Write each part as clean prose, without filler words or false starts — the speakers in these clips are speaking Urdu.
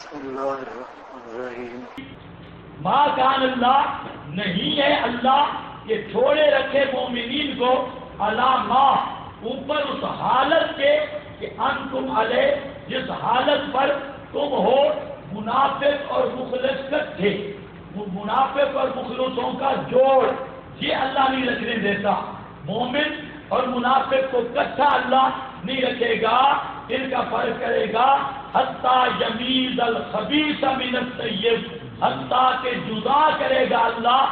بسم اللہ الرحمن الرحیم۔ ما کان اللہ، نہیں ہے اللہ کہ چھوڑے رکھے مومنین کو علی ما، اوپر اس حالت کے کہ انتم علیہ، جس حالت پر تم ہو منافق اور مخلص کٹھے، منافق اور مخلصوں کا جوڑ، یہ اللہ نہیں رکھنے دیتا۔ مومن اور منافق کو کٹھا اللہ نہیں رکھے گا، ان کا فرق کرے گا حتیٰ یمیز الخبیث من الطیب، حتیٰ کہ جدا کرے گا اللہ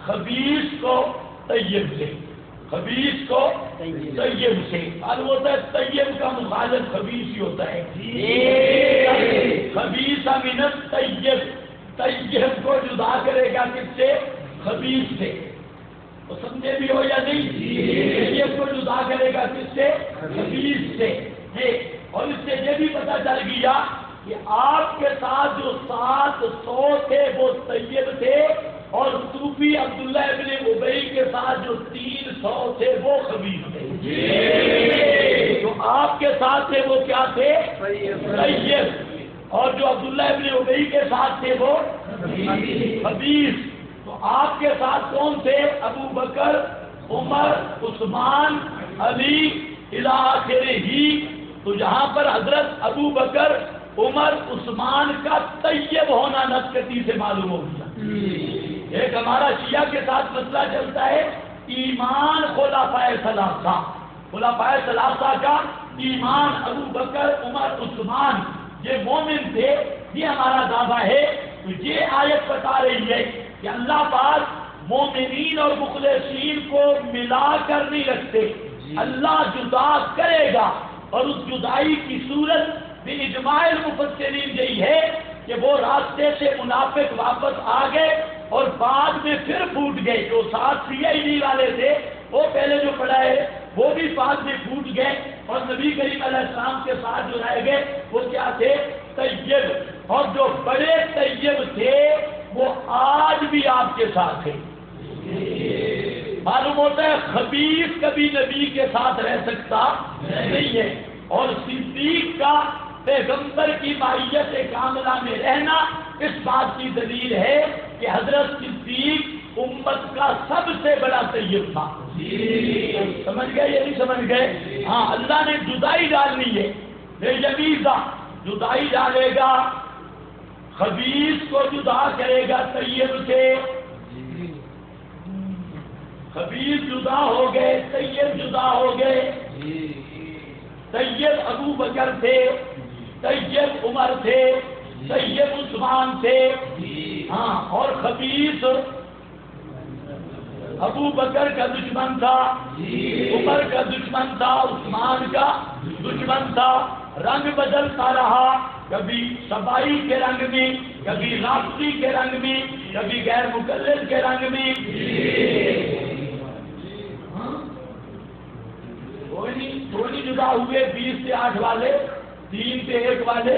خبیث کو طیب سے، خبیث کو طیب سے۔ اور وہ ہوتا ہے طیب کا مخالف خبیث ہی ہوتا ہے، خبیث من الطیب، طیب کو جدا کرے گا کس سے؟ خبیث سے۔ تو سمجھے بھی ہو یا نہیں؟ طیب کو جدا کرے گا کس سے؟ خبیث سے۔ اور اس سے یہ بھی پتہ چل گیا کہ آپ کے ساتھ جو 700 تھے وہ طیب تھے، اور صوفی عبداللہ ابن ابی کے ساتھ جو 300 تھے وہ خبیث تھے۔ جو آپ کے ساتھ تھے وہ کیا تھے؟ طیب۔ اور جو عبداللہ ابن ابی کے ساتھ تھے وہ خبیث۔ تو آپ کے ساتھ کون تھے؟ ابو بکر، عمر، عثمان، علی الی آخرہ ہی۔ تو جہاں پر حضرت ابو بکر، عمر، عثمان کا طیب ہونا نسکتی سے معلوم ہو گیا۔ ایک ہمارا شیعہ کے ساتھ مسئلہ چلتا ہے ایمان خلفائے ثلاثہ، خلفائے ثلاثہ کا ایمان، ابو بکر، عمر، عثمان یہ مومن تھے، یہ ہمارا دعویٰ ہے۔ تو یہ آیت بتا رہی ہے کہ اللہ پاک مومنین اور مخلصین کو ملا کر نہیں رکھتے، اللہ جدا کرے گا، اور اس جدائی کی صورت باجماع المفسرین یہی ہے کہ وہ راستے سے منافق واپس آ گئے اور بعد میں پھر پھوٹ گئے۔ جو ساتھ CID والے تھے وہ پہلے جو پڑھائے وہ بھی بعد میں پھوٹ گئے، اور نبی کریم علیہ السلام کے ساتھ جو رہ گئے وہ کیا تھے؟ طیب۔ اور جو بڑے طیب تھے وہ آج بھی آپ کے ساتھ تھے۔ معلوم ہوتا ہے خبیث کبھی نبی کے ساتھ رہ سکتا نہیں ہے، اور صدیق کا پیغمبر کی معیت کاملہ میں رہنا اس بات کی دلیل ہے کہ حضرت صدیق امت کا سب سے بڑا طیب تھا۔ سمجھ گئے یا نہیں سمجھ گئے؟ ہاں، اللہ نے جدائی ڈالنی ہے، بے یمیزہ جدائی ڈالے گا، خبیث کو جدا کرے گا طیب سے۔ خبیث جدا ہو گئے، طیب جدا ہو گئے۔ طیب ابو بکر تھے، طیب عمر تھے، طیب عثمان تھے، ہاں، اور خبیث ابو بکر کا دشمن تھا، عمر کا دشمن تھا، عثمان کا دشمن تھا۔ رنگ بدلتا رہا، کبھی سبائی کے رنگ میں، کبھی رافضی کے رنگ میں، کبھی غیر مقلد کے رنگ میں۔ تھوڑی جدا ہوئے 20 سے 8 والے، 3 سے 1 والے،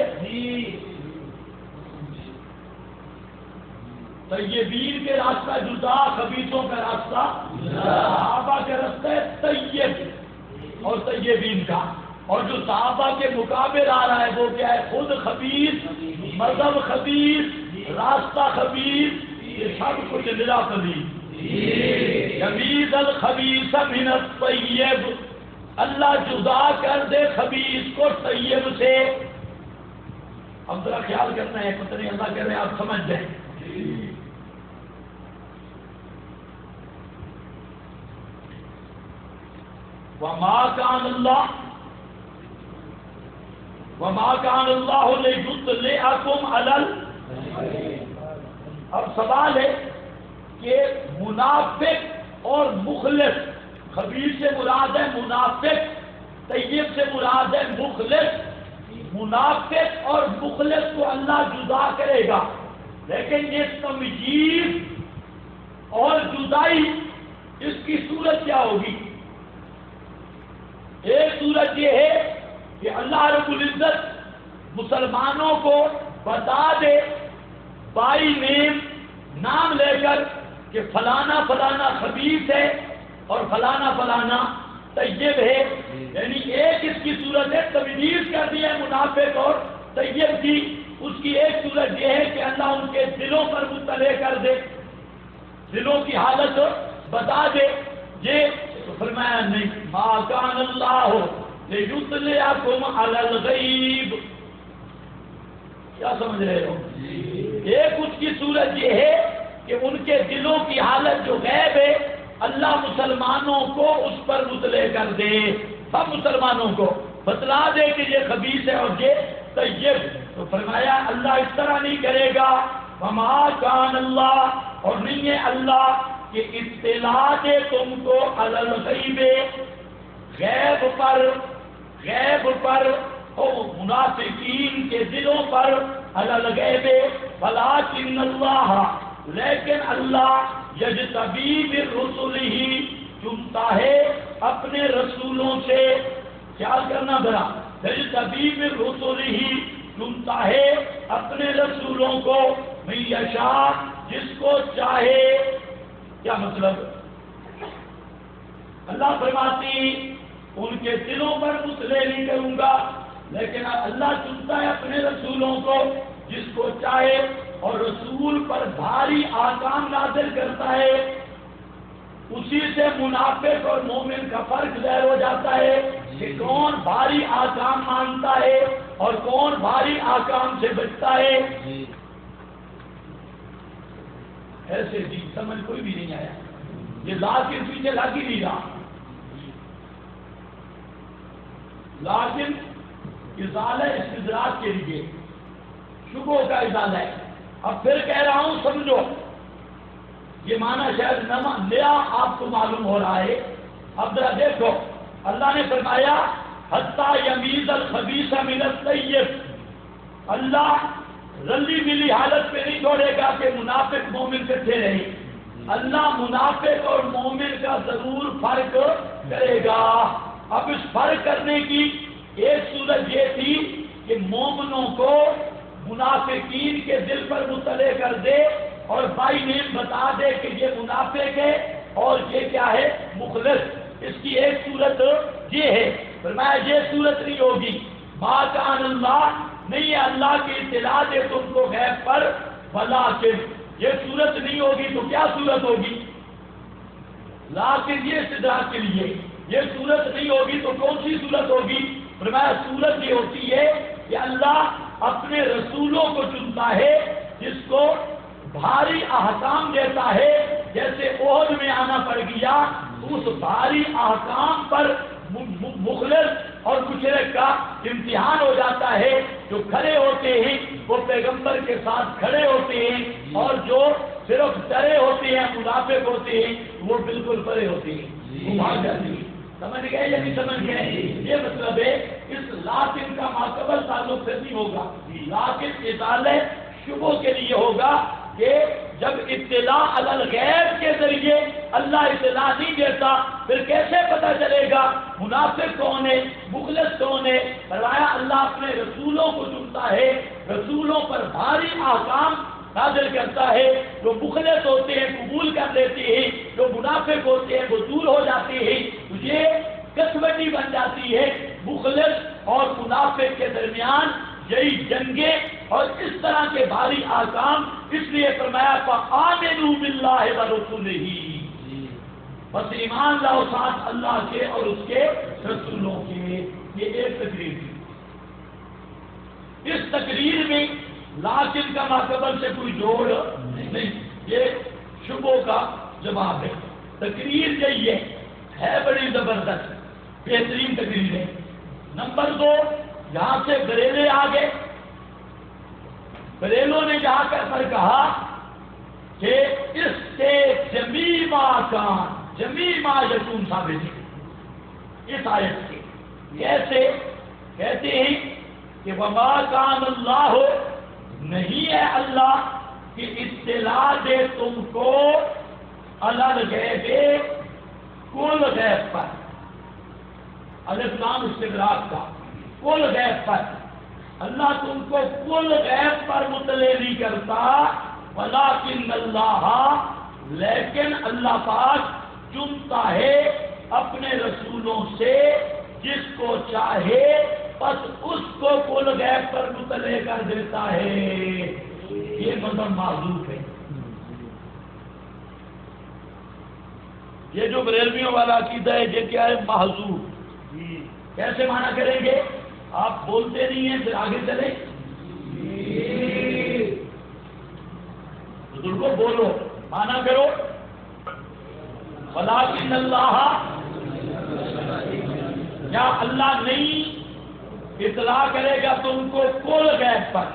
طیبین کے راستہ جدا، خبیثوں کا راستہ صحابہ کا راستہ ہے طیب اور طیبین کا۔ اور جو صحابہ کے مقابل آ رہا ہے وہ کیا ہے؟ خود خبیث، مذہب خبیث، راستہ خبیث، یہ سب کچھ ملا خبیث۔ یمیز الخبیث من الطیب، اللہ جدا کر دے خبیث کو طیب سے۔ اب ذرا خیال کرنا ہے، پتہ نہیں اللہ کہہ رہے ہیں آپ سمجھ جائیں۔ وما كان الله ليطلعكم على۔ اب سوال ہے کہ منافق اور مخلص، خبیث سے مراد ہے منافق، طیب سے مراد ہے مخلص۔ منافق اور مخلص کو اللہ جدا کرے گا، لیکن یہ تمییز اور جدائی اس کی صورت کیا ہوگی؟ ایک صورت یہ ہے کہ اللہ رب العزت مسلمانوں کو بتا دے بائی نیم، نام لے کر کہ فلانا فلانا خبیث ہے اور فلانا فلانا طیب ہے، یعنی ایک اس کی صورت ہے تمییز کر دی ہے منافق اور طیب کی، اس کی ایک صورت یہ ہے کہ اللہ ان کے دلوں پر مطلع کر دے، دلوں کی حالت بتا دے. یہ تو فرمایا نہیں، ما کان اللہ لیطلعکم علی الغیب. کیا سمجھ رہے ہو؟ ایک اس کی صورت یہ ہے کہ ان کے دلوں کی حالت جو غیب ہے اللہ مسلمانوں کو اس پر مطلع کر دے، سب مسلمانوں کو بتلا دے کہ یہ خبیث ہے اور یہ طیب. تو فرمایا اللہ اس طرح نہیں کرے گا. وما کان اللہ، اور نہیں ہے اللہ کہ اطلاع دے تم کو علی الغیب، غیب پر اور منافقین کے دلوں پر علی الغیب. ولکن اللہ، لیکن اللہ یجتبی برسلہ، چنتا ہے اپنے رسولوں سے. خیال کرنا ذرا، یجتبی برسلہ، چنتا ہے اپنے رسولوں کو. من یشاء، جس کو چاہے. کیا مطلب؟ اللہ فرماتی ان کے دلوں پر مطلع نہیں کروں گا، لیکن اللہ چنتا ہے اپنے رسولوں کو جس کو چاہے، اور رسول پر بھاری احکام نازل کرتا ہے. اسی سے منافق اور مومن کا فرق ظاہر ہو جاتا ہے کہ کون بھاری احکام مانتا ہے اور کون بھاری احکام سے بچتا ہے. ایسے جی سمجھ کوئی بھی نہیں آیا. یہ لیکن پیچھے لگ ہی نہیں رہا. لیکن ازالہ استدراج کے لیے شبہوں کا ازالہ ہے. اب پھر کہہ رہا ہوں سمجھو، یہ معنی شاید نیا آپ کو معلوم ہو رہا ہے. اب ذرا دیکھو، اللہ نے فرمایا حتی یمیز الخبیث من الطیب. اللہ رلی ملی حالت پہ نہیں چھوڑے گا کہ منافق مومن کٹھے رہے. اللہ منافق اور مومن کا ضرور فرق کرے گا. اب اس فرق کرنے کی ایک صورت یہ تھی کہ مومنوں کو منافقین کے دل پر مطلع کر دے اور بائی نیم بتا دے کہ یہ منافق ہے اور یہ کیا ہے؟ مخلص. اس کی ایک صورت یہ ہے. فرمایا یہ صورت نہیں ہوگی. ما کان اللہ، نہیں ہے اللہ کی اطلاع دے تم کو غیب پر. ولیکن، یہ صورت نہیں ہوگی تو کیا صورت ہوگی؟ لیکن یہ استدراج کے لیے یہ صورت نہیں ہوگی تو کون سی صورت ہوگی؟ فرمایا صورت یہ ہوتی ہے کہ اللہ اپنے رسولوں کو چنتا ہے جس کو بھاری احکام دیتا ہے. جیسے عہد میں آنا پڑ گیا، اس بھاری احکام پر مخلص اور مشرک کا امتحان ہو جاتا ہے. جو کھڑے ہوتے ہیں وہ پیغمبر کے ساتھ کھڑے ہوتے ہیں، اور جو صرف ڈرے ہوتے ہیں منافق ہوتے ہیں وہ بالکل پرے ہوتے ہیں، وہ بھاگ جاتے ہیں. سمجھ گئے یا نہیں سمجھ گئے؟ یہ مطلب ہے اس لیکن کا ماقبل تعلق سے نہیں ہوگا. لیکن ازالہ شبہوں کے لیے ہوگا کہ جب اطلاع علی الغیب کے ذریعے اللہ اطلاع نہیں دیتا پھر کیسے پتہ چلے گا منافق کون ہے مخلص کون ہے؟ فرمایا اللہ اپنے رسولوں کو چنتا ہے، رسولوں پر بھاری احکام نازل کرتا ہے. جو مخلص ہوتے ہیں قبول کر لیتے ہیں، جو منافق ہوتے ہیں وہ دور ہو جاتے ہیں. یہ کسوٹی بن جاتی ہے مخلص اور منافق کے درمیان. یہی جنگیں اور اس طرح کے بھاری احکام. اس لیے فرمایا فآمنوا باللہ ورسولہ، بس ایمان لاؤ ساتھ اللہ کے اور اس کے رسولوں کے. یہ ایک تقریر تھی. اس تقریر میں لیکن کا ماقبل سے کوئی جوڑ نہیں. یہ شبہوں کا جواب ہے. تقریر یہی ہے بڑی زبردست بہترین تقریر ہے. نمبر 2، یہاں سے بریلے آ گئے. بریلوں نے جا کر کہا کہ اس سے جمیما یکون ثابت ہے اس آیت سے. کیسے؟ کہتے ہیں کہ وما کان اللہ، نہیں ہے اللہ کہ اطلاع دے تم کو علی الغیب، کل غیب پر. الف لام استدراک کا، کل غیب پر. اللہ تم کو کل غیب پر مطلع نہیں کرتا. ولکن اللہ، لیکن اللہ پاک چنتا ہے اپنے رسولوں سے جس کو چاہے، بس اس کو کل غیب پر مطلع کر دیتا ہے، یہ مذہب معذوف ہے۔ یہ جو بریلویوں والا عقیدہ ہے یہ کیا ہے؟ محذوف۔ کیسے مانا کریں گے؟ آپ بولتے نہیں ہیں پھر آگے چلیں، بزرگوں بولو، مانا کرو، ولیکن اللہ، یا اللہ نہیں اطلاع کرے گا تم کو کل غیب پر،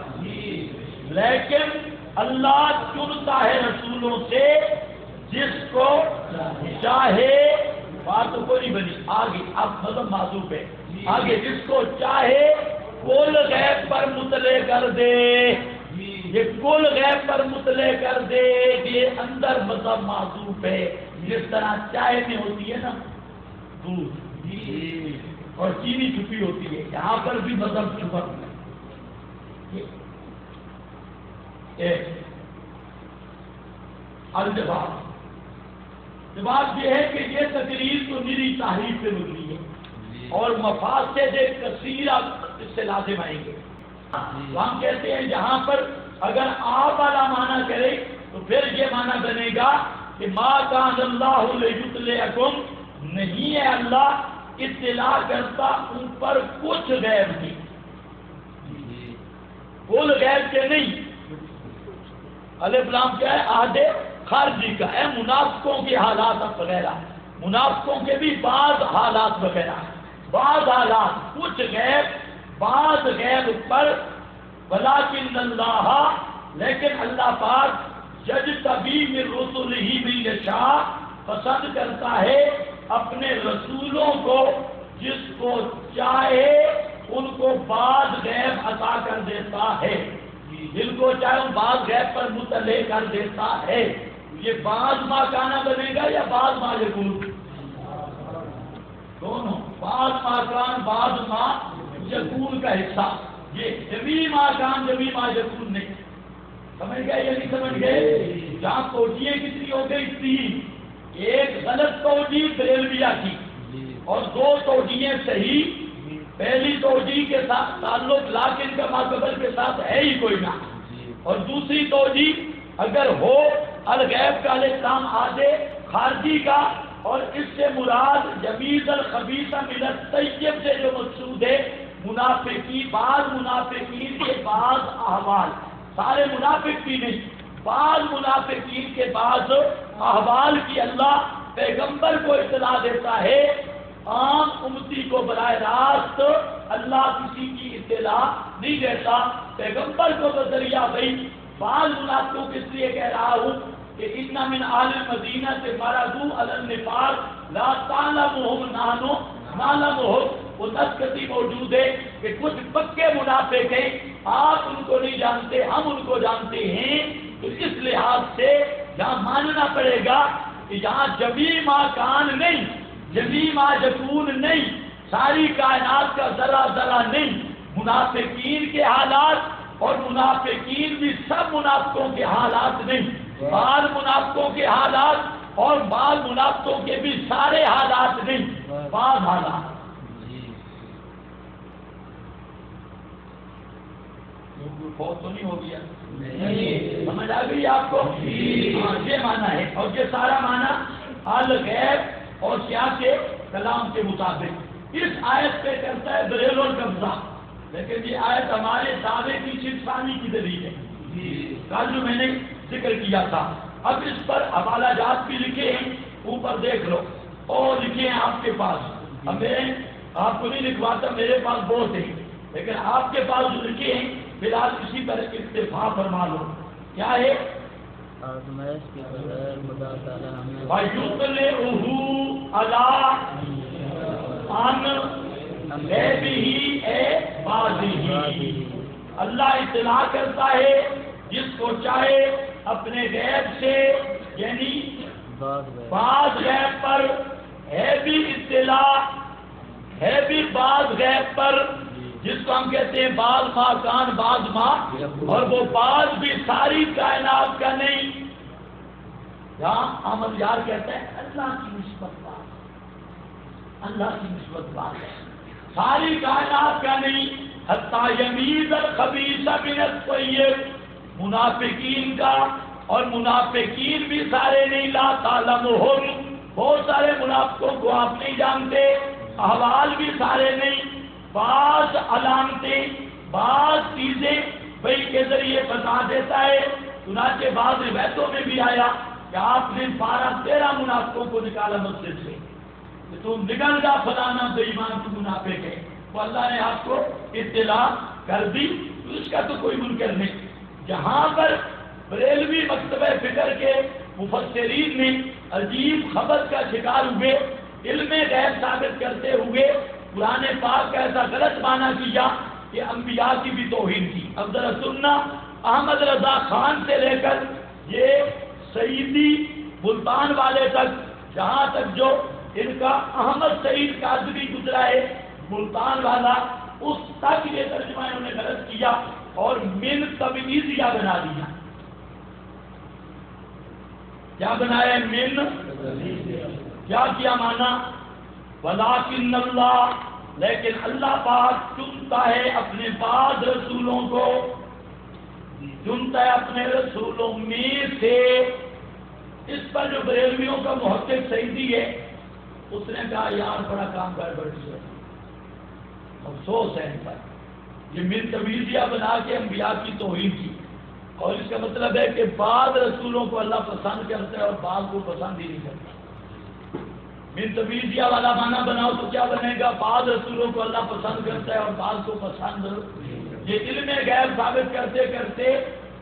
لیکن اللہ چنتا ہے رسولوں سے جس کو چاہے۔ بات تو کوئی نہیں بنی، آگے اب مذہب معذوف ہے، آگے جس کو چاہے کل غیب پر مطلع کر دے، یہ کل غیب پر مطلع کر دے، یہ اندر مذہب معذوف ہے۔ جس طرح چائے میں ہوتی ہے نا دودھ اور چینی چھپی ہوتی ہے، یہاں پر بھی مذہب چھپا ہے۔ الجواب، جواب یہ ہے کہ یہ تقریر تو میری تحریف سے گزری ہے اور مفاسد کثیرہ اس سے لازم آئیں گے۔ تو ہم کہتے ہیں یہاں پر اگر آپ والا معنی کرے تو پھر یہ معنی بنے گا کہ ما کان اللہ لیطلعکم، نہیں ہے اللہ اطلاع کرتا ان پر کچھ غیب کی، کل غیب کے نہیں۔ الف لام کیا ہے؟ عہد خارجی کا ہے، منافقوں کے حالات وغیرہ، منافقوں کے بھی بعض حالات وغیرہ، بعض حالات، کچھ غیب، بعض غیب پر، ولیکن اللہ، لیکن اللہ پاک یجتبی من رسلہ من یشاء، پسند کرتا ہے اپنے رسولوں کو جس کو چاہے ان کو بعض غیب عطا کر دیتا ہے، جن کو چاہے ان بعض غیب پر مطلع کر دیتا ہے۔ یہ بعض ما کانا بنے گا یا بعض ما یکون؟ دونوں، بعض ما کان بعض ما یکون کا حصہ، یہ جمی ما کان جمی ما یکون نہیں۔ سمجھ گئے یا نہیں سمجھ گئے؟ جہاں توجیہ کتنی ہو گئی تھی، ایک غلط توجیہ بریلویہ کی اور دو توجیہیں صحیح۔ پہلی توجیہ کے ساتھ تعلق لیکن کا ماقبل کے ساتھ ہے ہی کوئی نہ، اور دوسری توجیہ اگر ہو الغیب کا الاسلام آدھے خارجی کا، اور اس سے مراد جمیز الخبیث من الطیب سے جو مقصود ہے منافقین، بعض منافقین کے بعض احوال، سارے منافق کی نہیں، بعض منافقین کے بعض احوال کی اللہ پیغمبر کو اطلاع دیتا ہے۔ عام امتی کو براہ راست اللہ کسی کی اطلاع نہیں دیتا، پیغمبر کو بذریعہ بھائی بعض منافقوں کے لیے کہہ رہا ہوں کہ ان من اہل المدینہ سے مرضوا علی النفاق لا تعلمهم نحن نعلمهم، وہ نسکتی موجود ہے کہ کچھ پکے منافق ہیں، آپ ان کو نہیں جانتے، ہم ان کو جانتے ہیں۔ تو اس لحاظ سے یہاں ماننا پڑے گا کہ یہاں جمیع ما کان نہیں، جمیع ما یکون نہیں، ساری کائنات کا ذرہ ذرہ نہیں، منافقین کے حالات، اور منافقین بھی سب منافقوں کے حالات نہیں، بعض منافقوں کے حالات اور بعض منافقوں کے بھی سارے حالات نہیں، بعض حالات۔ بہت تو نہیں ہو گیا؟ سمجھ آ گئی آپ کو؟ یہ معنی ہے، اور یہ سارا معنی الغیب اور کیا کے کلام کے مطابق اس آیت پہ کرتا ہے بریل اور قبضہ، لیکن یہ آیت ہمارے دعوے کی شرفانی کی دلیل ہے، کل جو میں نے ذکر کیا تھا۔ اب اس پر حوالہ جات بھی لکھے ہیں، اوپر دیکھ لو، اور لکھے ہیں آپ کے پاس، اب میں آپ کو نہیں لکھواتا، میرے پاس بہت ہیں، لیکن آپ کے پاس جو لکھے ہیں فی الحال اسی پر اکتفا فرما لو۔ کیا ہے؟ آزمائش کے بغیر خدا تعالیٰ ہمیں وَيُطْلِعُهُ عَلَىٰ عَنْ غَیْبِهِ بَعْضِهِ، اللہ اطلاع کرتا ہے جس کو چاہے اپنے غیب سے، یعنی بعض غیب پر ہے بھی اطلاع، ہے بھی بعض غیب پر، جس کو ہم کہتے ہیں بعض ما کان بعض ما، اور وہ بعض بھی ساری کائنات کا نہیں۔ یہاں احمد یار کہتے ہیں اللہ کی نسبت بات، اللہ کی نسبت بات ہے، ساری کائنات کا نہیں، حتی یمیز الخبیث من الطیب، منافقین کا اور منافقین بھی سارے نہیں، لا تعلمہم، بہت سارے منافقوں کو آپ نہیں جانتے، احوال بھی سارے نہیں، بعض علامتیں بعض چیزیں وہی کے ذریعے بتا دیتا ہے۔ چنانچہ بعض روایتوں میں بھی آیا کہ آپ نے 12-13 منافقوں کو نکالا مسجد سے کہ تم نکل جا فلانا بے ایمان تو منافق ہے، تو اللہ نے آپ کو اطلاع کر دی، تو اس کا تو کوئی منکر نہیں۔ جہاں پر بریلوی مکتبہ فکر کے مفسرین نے عجیب خبر کا شکار ہوئے، علم غیب ثابت کرتے ہوئے قرآن پاک کا ایسا غلط معنی کیا کہ انبیاء کی بھی توہین کی۔ اب ذرا سننا، احمد رضا خان سے لے کر یہ سعیدی ملتان والے تک، جہاں تک جو ان کا احمد سعید قادری گزرا ہے ملتان والا، اس تک یہ ترجمہ انہوں نے غلط کیا اور من تبعیضیہ بنا دیا۔ کیا بنایا؟ من، کیا کیا مانا؟ ولیکن اللہ، لیکن اللہ پاک چنتا ہے اپنے بعض رسولوں کو، چنتا ہے اپنے رسولوں میں سے۔ اس پر جو بریلویوں کا محقق سعیدی ہے، اس نے کہا یار بڑا کام گڑبڑ ہے، افسوس ہے ان پر، یہ من تبعیضیہ بنا کے انبیاء کی توہین کی، اور اس کا مطلب ہے کہ بعض رسولوں کو اللہ پسند کرتا ہے اور بعض کو پسند ہی نہیں کرتا۔ من تبعیضیہ والا معنی بناؤ تو کیا بنے گا؟ بعض رسولوں کو اللہ پسند کرتا ہے اور بعض کو پسند۔ یہ علم غیب ثابت کرتے کرتے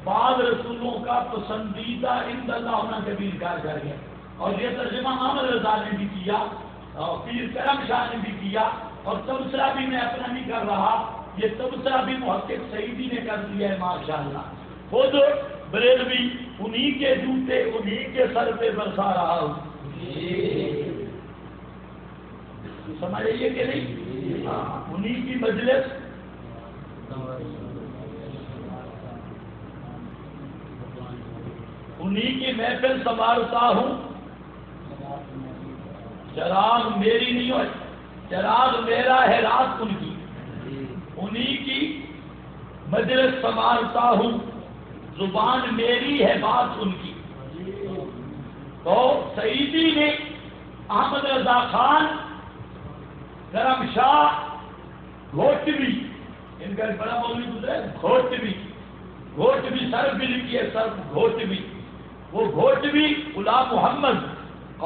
بعض رسولوں کا پسندیدہ عند اللہ ہونا کبھی انکار کر گیا، اور یہ ترجمہ احمد رضا نے بھی کیا اور پیر کرم شاہ نے بھی کیا، اور تبصرہ بھی میں اپنا نہیں کر رہا، یہ تبصرہ بھی محقق سعیدی نے کر دیا ہے ماشاءاللہ۔ خود بریلوی انہی کے جوتے انہی کے سر پہ برسا رہا ہوں، سمجھ آئیے کہ نہیں؟ انہی کی مجلس، انہی کی محفل سنوارتا ہوں، چراغ میری نہیں ہے، چراغ میرا ہے رات ان کی، انہی کی مجلس سنوارتا ہوں، زبان میری ہے بات ان کی۔ تو سعیدی نے احمد رضا خان، کرم شاہ، گھوٹوی، ان کا بڑا مولوی گزرا ہے گھوٹوی، گھوٹوی سر بھی لکھی ہے، سر گھوٹوی، وہ گھوٹوی غلام محمد،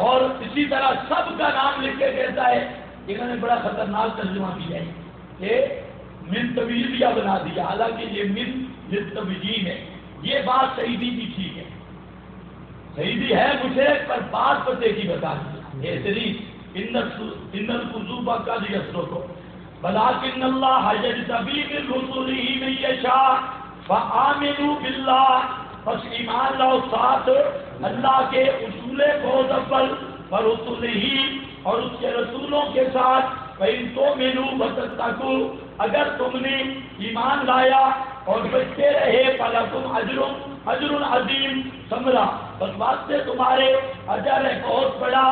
اور اسی طرح سب کا نام لکھ کے کہتا ہے، انہوں نے بڑا خطرناک ترجمہ کیا ہے کہ من تبعیضیہ بنا دیا، حالانکہ یہ من للتبیین ہے۔ یہ بات سعیدی کی ٹھیک ہے، سعیدی ہے مشرک پر بات پتے کی بتا دی، احتریف ان القذوب قد یسلک ولکن اللہ یجتبی من رسلہ من یشاء فآمنوا باللہ، پس ایمان لاؤ ساتھ اللہ کے اصول بہت اول ورسلہ، اور اس کے رسولوں کے ساتھ، فإن تؤمنوا وتتقوا، اگر تم نے ایمان لایا اور بچتے رہے، فلکم اجر عظیم، سمرا، بس واسطے تمہارے اجر ہے بہت بڑا،